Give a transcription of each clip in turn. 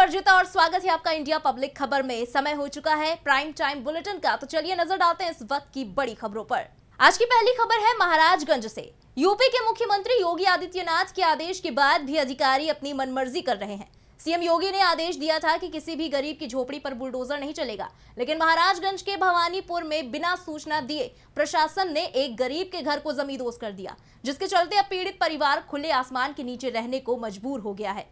अर्जिता और स्वागत है आपका इंडिया पब्लिक खबर में। समय हो चुका है प्राइम टाइम बुलेटिन का, तो चलिए नजर डालते हैं इस वक्त की बड़ी खबरों पर। आज की पहली खबर है महाराजगंज से। यूपी के मुख्यमंत्री योगी आदित्यनाथ के आदेश के बाद भी अधिकारी अपनी मनमर्जी कर रहे हैं। सीएम योगी ने आदेश दिया था कि किसी भी गरीब की झोपड़ी पर बुलडोजर नहीं चलेगा, लेकिन महाराजगंज के भवानीपुर में बिना सूचना दिए प्रशासन ने एक गरीब के घर को जमींदोज कर दिया, जिसके चलते अब पीड़ित परिवार खुले आसमान के नीचे रहने को मजबूर हो गया है।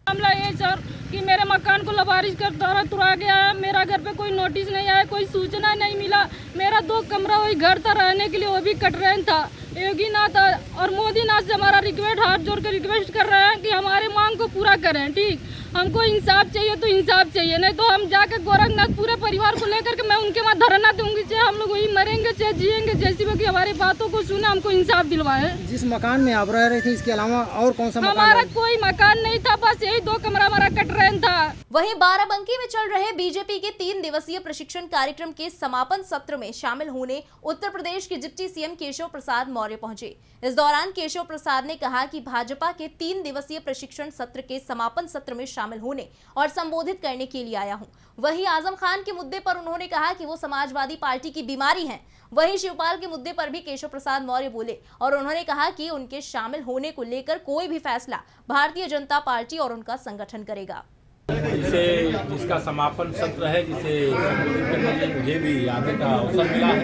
मामला ये सर कि मेरे मकान को लवारिश कर द्वारा तुड़ा गया है। मेरा घर पे कोई नोटिस नहीं आया, कोई सूचना नहीं मिला। मेरा 2 कमरा वही घर था रहने के लिए, वो भी कटरैन था। योगी नाथ और मोदी नाथ से हमारा रिक्वेस्ट हाथ जोड़ कर रिक्वेस्ट कर रहे हैं कि हमारे मांग को पूरा करें। ठीक, हमको इंसाफ चाहिए तो इंसाफ चाहिए, नहीं तो हम जाकर गोरखनाथ पूरे परिवार को लेकर के मैं उनके वहाँ धरना दूंगी। चाहे हम लोग वही मरेंगे चाहे जिएंगे, जैसी भी हमारी बातों को सुने, हमको इंसाफ दिलवाए। जिस मकान में आप रह रहे थे इसके अलावा और कौन सा मकान? हमारा कोई मकान नहीं था, बस यही 2 कमरा हमारा कटरैन था। वहीं बाराबंकी में चल रहे बीजेपी के 3 दिवसीय प्रशिक्षण कार्यक्रम के समापन सत्र में शामिल होने उत्तर प्रदेश के डिप्टी सीएम केशव प्रसाद मौर्य पहुंचे। इस दौरान केशव प्रसाद ने कहा कि भाजपा के 3 दिवसीय प्रशिक्षण सत्र के समापन सत्र में शामिल होने और संबोधित करने के लिए आया हूं। वहीं आजम खान के मुद्दे पर उन्होंने कहा कि वो समाजवादी पार्टी की बीमारी हैं। वहीं शिवपाल के मुद्दे पर भी केशव प्रसाद मौर्य बोले और उन्होंने कहा कि उनके शामिल होने को लेकर कोई भी फैसला भारतीय जनता पार्टी और उनका संगठन करेगा। जिसका समापन सत्र है, जिसे संबोधित करने के लिए मुझे भी आने का अवसर मिला है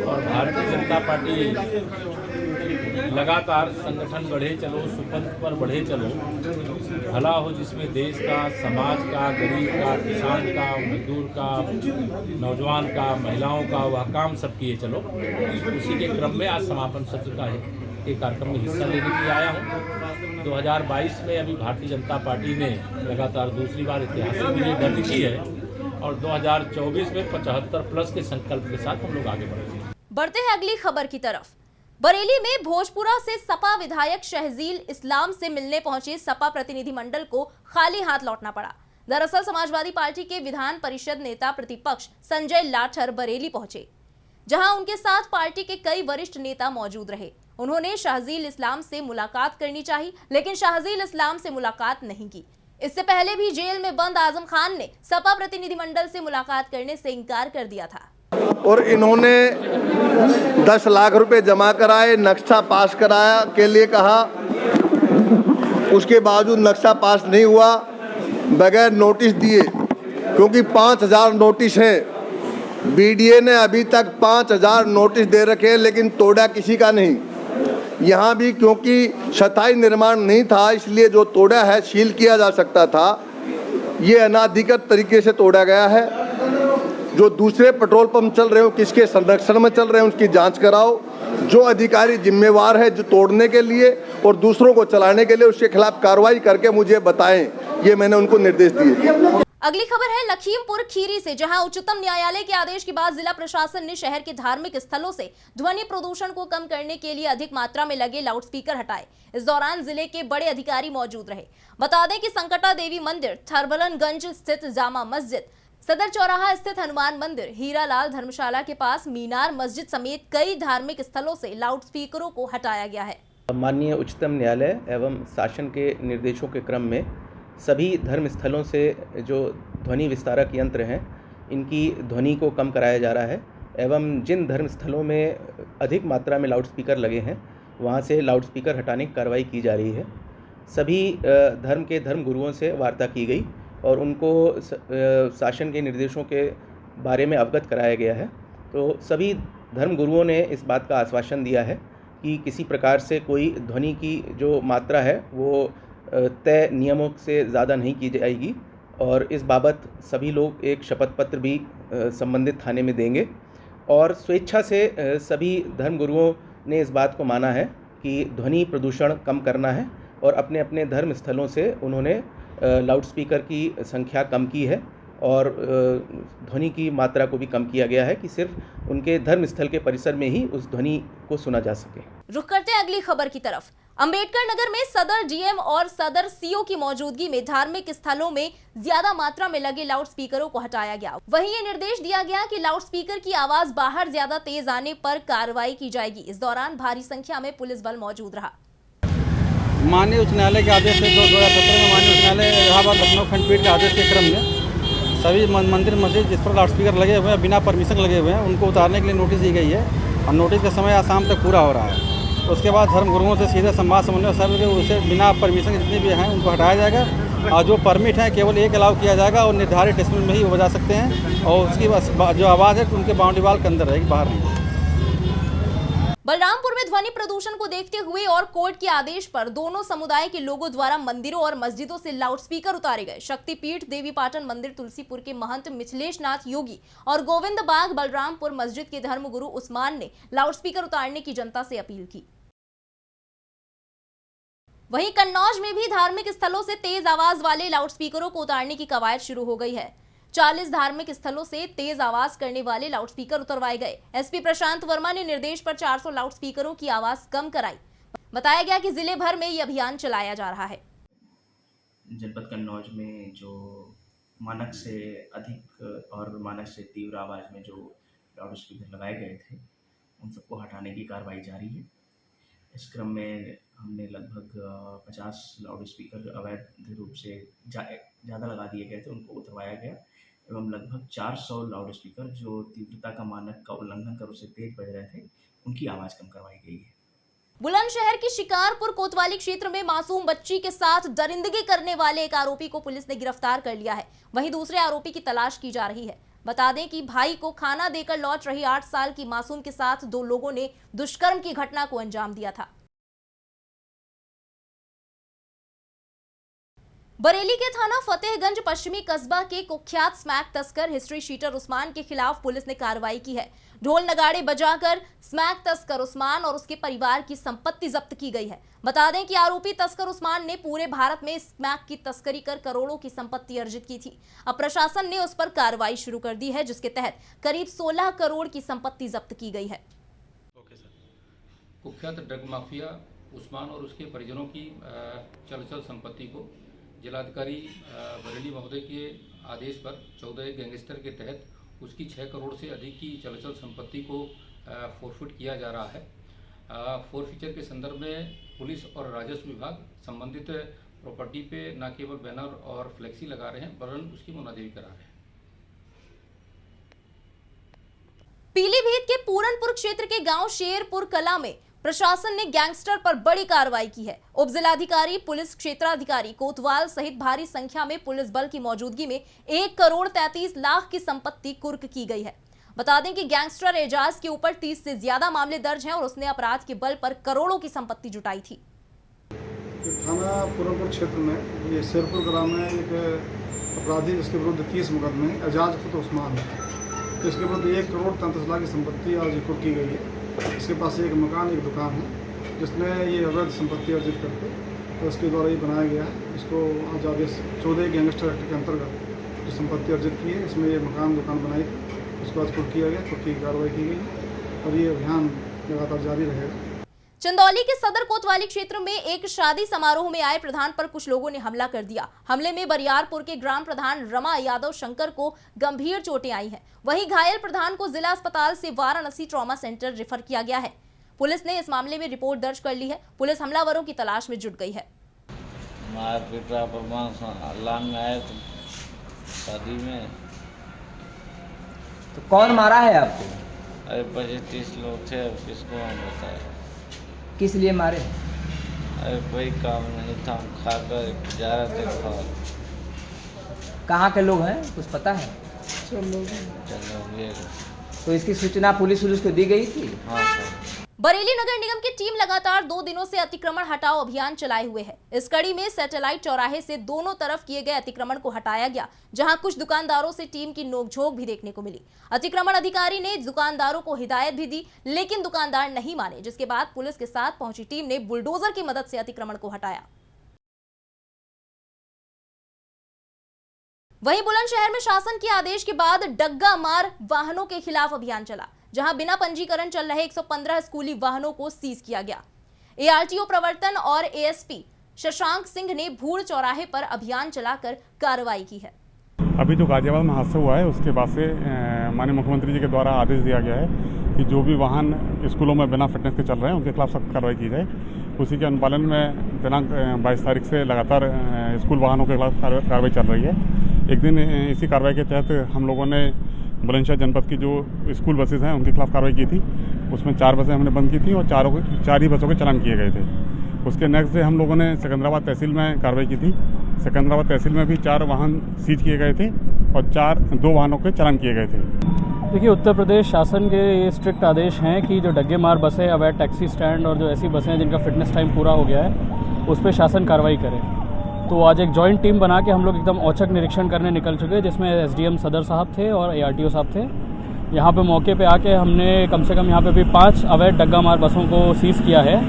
और भारतीय जनता पार्टी लगातार संगठन बढ़े चलो, सुपंथ पर बढ़े चलो, भला हो जिसमें देश का, समाज का, गरीब का, किसान का, मजदूर का, नौजवान का, महिलाओं का, वह काम सब किए चलो। उसी के क्रम में आज समापन सत्र का के कार्यक्रम में हिस्सा लेने के लिए आया हूँ। 2022 में अभी भारतीय जनता पार्टी ने लगातार दूसरी बार ऐतिहासिक विजय दर्ज की है और 2024 में 75+ के संकल्प के साथ हम लोग आगे बढ़ेंगे। बढ़ते हैं अगली खबर की तरफ। बरेली में भोजपुरा से सपा विधायक शहजील इस्लाम से मिलने पहुंचे सपा प्रतिनिधिमंडल को खाली हाथ लौटना पड़ा। दरअसल समाजवादी पार्टी के विधान परिषद नेता प्रतिपक्ष संजय लाठर बरेली पहुंचे, जहां उनके साथ पार्टी के कई वरिष्ठ नेता मौजूद रहे। उन्होंने शहजील इस्लाम से मुलाकात करनी चाहिए, लेकिन शहजील इस्लाम से मुलाकात नहीं की। इससे पहले भी जेल में बंद आजम खान ने सपा प्रतिनिधिमंडल से मुलाकात करने से इनकार कर दिया था और इन्होंने 10 लाख रुपए जमा कराए, नक्शा पास कराया के लिए कहा। उसके बावजूद नक्शा पास नहीं हुआ, बगैर नोटिस दिए, क्योंकि 5000 नोटिस हैं। बीडीए ने अभी तक 5000 नोटिस दे रखे हैं, लेकिन तोड़ा किसी का नहीं। यहाँ भी क्योंकि स्थायी निर्माण नहीं था, इसलिए जो तोड़ा है सील किया जा सकता था। ये अनाधिकृत तरीके से तोड़ा गया है। जो दूसरे पेट्रोल पंप चल रहे हो, किसके संरक्षण में चल रहे हैं, उसकी जांच कराओ। जो अधिकारी जिम्मेवार है जो तोड़ने के लिए और दूसरों को चलाने के लिए, उसके खिलाफ कार्रवाई करके मुझे बताएं। ये मैंने उनको निर्देश दिए। अगली खबर है लखीमपुर खीरी से, जहां उच्चतम न्यायालय के आदेश के बाद जिला प्रशासन ने शहर के धार्मिक स्थलों से ध्वनि प्रदूषण को कम करने के लिए अधिक मात्रा में लगे लाउडस्पीकर हटाए। इस दौरान जिले के बड़े अधिकारी मौजूद रहे। बता दें कि संकटा देवी मंदिर, थरबलनगंज स्थित जामा मस्जिद, सदर चौराहा स्थित हनुमान मंदिर, हीरालाल धर्मशाला के पास मीनार मस्जिद समेत कई धार्मिक स्थलों से लाउडस्पीकरों को हटाया गया है। माननीय उच्चतम न्यायालय एवं शासन के निर्देशों के क्रम में सभी धर्म स्थलों से जो ध्वनि विस्तारक यंत्र हैं, इनकी ध्वनि को कम कराया जा रहा है एवं जिन धर्म स्थलों में अधिक मात्रा में लाउडस्पीकर लगे हैं, वहाँ से लाउडस्पीकर हटाने की कार्रवाई की जा रही है। सभी धर्म के धर्म गुरुओं से वार्ता की गई और उनको शासन के निर्देशों के बारे में अवगत कराया गया है। तो सभी धर्म गुरुओं ने इस बात का आश्वासन दिया है कि किसी प्रकार से कोई ध्वनि की जो मात्रा है वो तय नियमों से ज़्यादा नहीं की जाएगी और इस बाबत सभी लोग एक शपथ पत्र भी संबंधित थाने में देंगे। और स्वेच्छा से सभी धर्म गुरुओं ने इस बात को माना है कि ध्वनि प्रदूषण कम करना है और अपने अपने धर्म स्थलों से उन्होंने लाउडस्पीकर की संख्या कम की है और ध्वनि की मात्रा को भी कम किया गया है कि सिर्फ उनके धर्म स्थल के परिसर में ही उस ध्वनि को सुना जा सके। रुख करते हैं अगली खबर की तरफ। अंबेडकर नगर में सदर डीएम और सदर सीओ की मौजूदगी में धार्मिक स्थलों में ज्यादा मात्रा में लगे लाउडस्पीकरों को हटाया गया। वहीं ये निर्देश दिया गया कि लाउडस्पीकर की आवाज बाहर ज्यादा तेज आने पर कार्रवाई की जाएगी। इस दौरान भारी संख्या में पुलिस बल मौजूद रहा। माननीय उच्च न्यायालय के आदेश से 2017 में माननीय उच्च न्यायालय इलाहाबाद लखनऊ खंडपीठ के आदेश के क्रम में सभी मंदिर मस्जिद जिस पर लाउडस्पीकर लगे हुए हैं बिना परमिशन लगे हुए हैं उनको उतारने के लिए नोटिस दी गई है और नोटिस का समय आज शाम तक पूरा हो रहा है। उसके बाद धर्म गुरुओं से सीधे संवाद समन्वय सब उसे बिना परमिशन जितने भी हैं उनको हटाया जाएगा और जो परमिट है केवल एक अलाउ किया जाएगा और निर्धारित डेसिबल में ही वो बजा सकते हैं और उसकी जो आवाज़ है उनके बाउंड्री वाल के अंदर रहेगी, बाहर नहीं। बलरामपुर में ध्वनि प्रदूषण को देखते हुए और कोर्ट के आदेश पर दोनों समुदाय के लोगों द्वारा मंदिरों और मस्जिदों से लाउडस्पीकर उतारे गए। शक्तिपीठ देवीपाटन मंदिर तुलसीपुर के महंत मिथिलेश नाथ योगी और गोविंद बाग बलरामपुर मस्जिद के धर्मगुरु उस्मान ने लाउडस्पीकर उतारने की जनता से अपील की। वहीं कन्नौज में भी धार्मिक स्थलों से तेज आवाज वाले लाउडस्पीकरों को उतारने की कवायद शुरू हो गई है। 40 धार्मिक स्थलों से तेज आवाज करने वाले लाउडस्पीकर उतरवाए गए। एसपी प्रशांत वर्मा ने निर्देश पर 400 लाउडस्पीकरों की आवाज कम कराई। बताया गया कि जिले भर में ये अभियान चलाया जा रहा है। जनपद कन्नौज में जो मानक से अधिक और मानक से तीव्र आवाज में जो लाउडस्पीकर लगाए गए थे उन सबको हटाने की कार्रवाई जारी है। इस क्रम में हमने लगभग 50 लाउडस्पीकर अवैध रूप से ज़्यादा लगा दिए गए थे, उनको उतरवाया गया एवं लगभग 400 लाउडस्पीकर जो तीव्रता का मानक का उल्लंघन कर उसे तेज बज रहे थे उनकी आवाज़ कम करवाई गई है। बुलंदशहर के शिकारपुर कोतवाली क्षेत्र में मासूम बच्ची के साथ दरिंदगी करने वाले एक आरोपी को पुलिस ने गिरफ्तार कर लिया है। वहीं दूसरे आरोपी की तलाश की जा रही है। बता दें कि भाई को खाना देकर लौट रही 8 साल की मासूम के साथ 2 लोगों ने दुष्कर्म की घटना को अंजाम दिया था। बरेली के थाना फतेहगंज पश्चिमी कस्बा के कुख्यात स्मैक तस्कर हिस्ट्री शीटर उस्मान के खिलाफ पुलिस ने कार्रवाई की है। ढोल नगाड़े बजाकर स्मैक तस्कर उस्मान और उसके परिवार की संपत्ति जब्त की गई है। बता दें कि आरोपी तस्कर उस्मान ने पूरे भारत में स्मैक की तस्करी कर करोड़ों की संपत्ति अर्जित की थी। अब प्रशासन ने उस पर कार्रवाई शुरू कर दी है, जिसके तहत करीब 16 करोड़ की संपत्ति जब्त की गई है। कुख्यात ड्रग माफिया उस्मान और उसके परिजनों की चल संपत्ति को जिलाधिकारी बरेली महोदय के आदेश पर 14 गैंगस्टर के तहत उसकी 6 करोड़ से अधिक की चल संपत्ति को फोरफिट किया जा रहा है। फोरफीचर के संदर्भ में पुलिस और राजस्व विभाग संबंधित प्रॉपर्टी पे न केवल बैनर और फ्लेक्सी लगा रहे हैं वरन उसकी मुनादी भी करा रहे हैं। पीलीभीत के पूरनपुर क्षेत्र के गांव शेरपुर कला में प्रशासन ने गैंगस्टर पर बड़ी कार्रवाई की है। उप जिलाधिकारी पुलिस क्षेत्राधिकारी कोतवाल सहित भारी संख्या में पुलिस बल की मौजूदगी में 1 करोड़ 33 लाख की संपत्ति कुर्क की गई है। बता दें कि गैंगस्टर एजाज के ऊपर 30 से ज्यादा मामले दर्ज हैं और उसने अपराध के बल पर करोड़ों की संपत्ति जुटाई थी। थाना पूरनपुर क्षेत्र में ये शेरपुर कला में एक अपराधी जिसके विरुद्ध 30 मुकदमे एजाज खुद उस्मान है, इसके विरुद्ध 1 करोड़ 33 लाख की संपत्ति आज कुर्क की गई है। इसके पास एक मकान एक दुकान है जिसमें ये अवैध संपत्ति अर्जित करके तो उसके द्वारा ये बनाया गया है। इसको आज आदेश 14 गैंगस्टर एक्ट के अंतर्गत जो संपत्ति अर्जित की है इसमें ये मकान दुकान बनाई थी, उसको आज कुर्क किया गया, कुर्क की कार्रवाई की गई और ये अभियान लगातार जारी रहेगा। चंदौली के सदर कोतवाली क्षेत्र में एक शादी समारोह में आए प्रधान पर कुछ लोगों ने हमला कर दिया। हमले में बरियारपुर के ग्राम प्रधान रमा यादव शंकर को गंभीर चोटें आई हैं। वहीं घायल प्रधान को जिला अस्पताल से वाराणसी ट्रॉमा सेंटर रेफर किया गया है। पुलिस ने इस मामले में रिपोर्ट दर्ज कर ली है। पुलिस हमलावरों की तलाश में जुट गई है। शादी में तो कौन मारा है आपको? अरे 25-30 लोग थे, अब किसको हम बताएं। किस लिए मारे? अरे कोई काम नहीं था, हम खाकर जा रहे थे खाल। कहाँ के लोग हैं कुछ पता है? चलो तो इसकी सूचना पुलिस को दी गई थी? हाँ सर। बरेली नगर निगम की टीम लगातार 2 दिनों से अतिक्रमण हटाओ अभियान चलाए हुए है। इस कड़ी में सैटेलाइट चौराहे से दोनों तरफ किए गए अतिक्रमण को हटाया गया, जहां कुछ दुकानदारों से टीम की नोकझोंक भी देखने को मिली। अतिक्रमण अधिकारी ने दुकानदारों को हिदायत भी दी, लेकिन दुकानदार नहीं माने, जिसके बाद पुलिस के साथ पहुंची टीम ने बुलडोजर की मदद से अतिक्रमण को हटाया। वहीं बुलंदशहर में शासन के आदेश के बाद डग्गा मार वाहनों के खिलाफ अभियान चला, जहां बिना पंजीकरण चल रहे 115 स्कूली वाहनों को सीज किया गया। एआरटीओ प्रवर्तन और एएसपी शशांक सिंह ने भूड़ चौराहे पर अभियान चलाकर कार्रवाई की है। अभी जो गाजियाबाद में हादसा हुआ है उसके बाद से माननीय मुख्यमंत्री जी के द्वारा आदेश दिया गया है कि जो भी वाहन स्कूलों में बिना फिटनेस के चल रहे हैं उनके खिलाफ सख्त कार्रवाई की जाए। उसी के अनुपालन में दिनांक 22 तारीख से लगातार स्कूल वाहनों के खिलाफ कार्रवाई चल रही है। एक दिन इसी कार्रवाई के तहत हम लोगों ने बुलंदशहर जनपद की जो स्कूल बसेस हैं उनके खिलाफ कार्रवाई की थी। उसमें 4 बसें हमने बंद की थी और 4 ही बसों के चालान किए गए थे। उसके नेक्स्ट डे हम लोगों ने सिकंदराबाद तहसील में कार्रवाई की थी। सिकंदराबाद तहसील में भी 4 वाहन सीज किए गए थे और 2 वाहनों के चालान किए गए थे। देखिए, उत्तर प्रदेश शासन के ये स्ट्रिक्ट आदेश हैं कि जो डग्गे मार बसें, अवैध टैक्सी स्टैंड और जो ऐसी बसें हैं जिनका फिटनेस टाइम पूरा हो गया है उस पर शासन कार्रवाई करे। तो आज एक जॉइंट टीम बना के हम लोग एकदम औचक निरीक्षण करने निकल चुके हैं, जिसमें एसडीएम सदर साहब थे और ARTO साहब थे। यहाँ पे मौके पे आके हमने कम से कम यहाँ पे भी 5 अवैध डग्गा मार बसों को सीज़ किया है।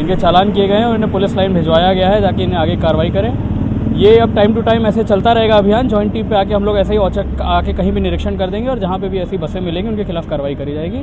इनके चालान किए गए हैं और इन्हें पुलिस लाइन भिजवाया गया है ताकि इन्हें आगे कार्रवाई करें। ये अब टाइम टू टाइम ऐसे चलता रहेगा अभियान। जॉइंट टीम पे आके हम लोग ऐसे ही औचक आके कहीं भी निरीक्षण कर देंगे और जहाँ पे भी ऐसी बसें मिलेंगी उनके खिलाफ कार्रवाई करी जाएगी,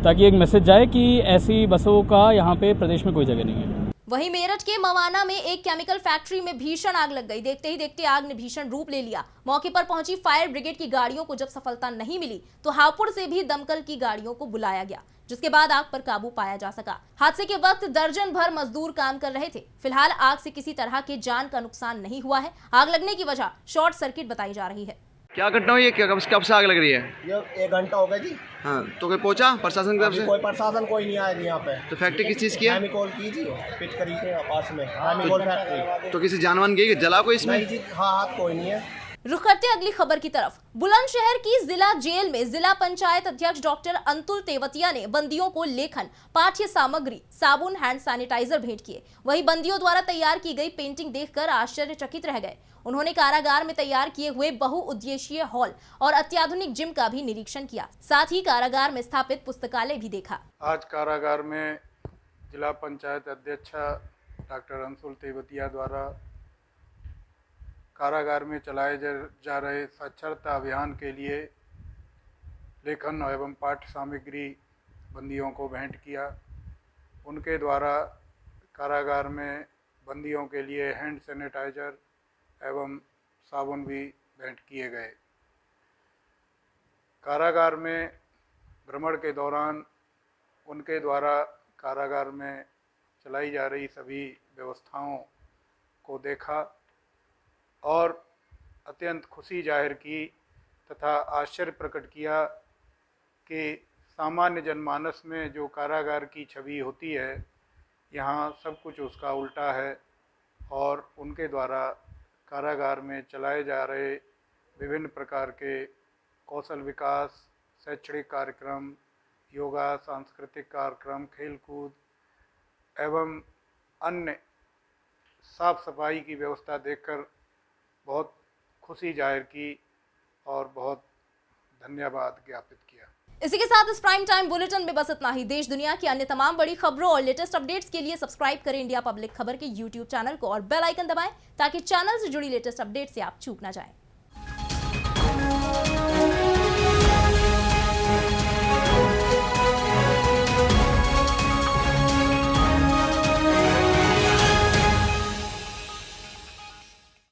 ताकि एक मैसेज जाए कि ऐसी बसों का यहाँ पे प्रदेश में कोई जगह नहीं है। वहीं मेरठ के मवाना में एक केमिकल फैक्ट्री में भीषण आग लग गई। देखते ही देखते आग ने भीषण रूप ले लिया। मौके पर पहुंची फायर ब्रिगेड की गाड़ियों को जब सफलता नहीं मिली तो हापुड़ से भी दमकल की गाड़ियों को बुलाया गया, जिसके बाद आग पर काबू पाया जा सका। हादसे के वक्त दर्जन भर मजदूर काम कर रहे थे। फिलहाल आग से किसी तरह के जान का नुकसान नहीं हुआ है। आग लगने की वजह शॉर्ट सर्किट बताई जा रही है। क्या घटना हुई है? कब से आग लग रही है? ये 1 घंटा हो गया जी। हाँ, तो कोई पहुंचा प्रशासन की तरफ से? कोई प्रशासन कोई नहीं आया जी यहाँ पे। तो फैक्ट्री किस चीज़ की है? केमिकल की जी, पिट करी थे पास में केमिकल फैक्ट्री। तो किसी जानवर गई जला कोई इसमें? नहीं जी, हाथ कोई नहीं है। रुख करते अगली खबर की तरफ। बुलंदशहर की जिला जेल में जिला पंचायत अध्यक्ष डॉक्टर अंतुल तेवतिया ने बंदियों को लेखन, पाठ्य सामग्री, साबुन, हैंड सैनिटाइजर भेंट किए। वहीं बंदियों द्वारा तैयार की गई पेंटिंग देखकर आश्चर्यचकित रह गए। उन्होंने कारागार में तैयार किए हुए बहुउद्देशीय हॉल और अत्याधुनिक जिम का भी निरीक्षण किया। साथ ही कारागार में स्थापित पुस्तकालय भी देखा। आज कारागार में जिला पंचायत अध्यक्ष डॉक्टर अंशुल तेवतिया द्वारा कारागार में चलाए जा रहे साक्षरता अभियान के लिए लेखन एवं पाठ्य सामग्री बंदियों को भेंट किया। उनके द्वारा कारागार में बंदियों के लिए हैंड सैनिटाइजर एवं साबुन भी भेंट किए गए। कारागार में भ्रमण के दौरान उनके द्वारा कारागार में चलाई जा रही सभी व्यवस्थाओं को देखा और अत्यंत खुशी जाहिर की तथा आश्चर्य प्रकट किया कि सामान्य जनमानस में जो कारागार की छवि होती है, यहाँ सब कुछ उसका उल्टा है। और उनके द्वारा कारागार में चलाए जा रहे विभिन्न प्रकार के कौशल विकास, शैक्षणिक कार्यक्रम, योगा, सांस्कृतिक कार्यक्रम, खेलकूद एवं अन्य साफ सफाई की व्यवस्था देखकर बहुत खुशी जाहिर की और बहुत धन्यवाद ज्ञापित किया। इसी के साथ इस प्राइम टाइम बुलेटिन में बस इतना ही। देश दुनिया की अन्य तमाम बड़ी खबरों और लेटेस्ट अपडेट्स के लिए सब्सक्राइब करें इंडिया पब्लिक खबर के YouTube चैनल को और बेल आइकन दबाएं ताकि चैनल से जुड़ी लेटेस्ट अपडेट से आप चूक ना जाएं।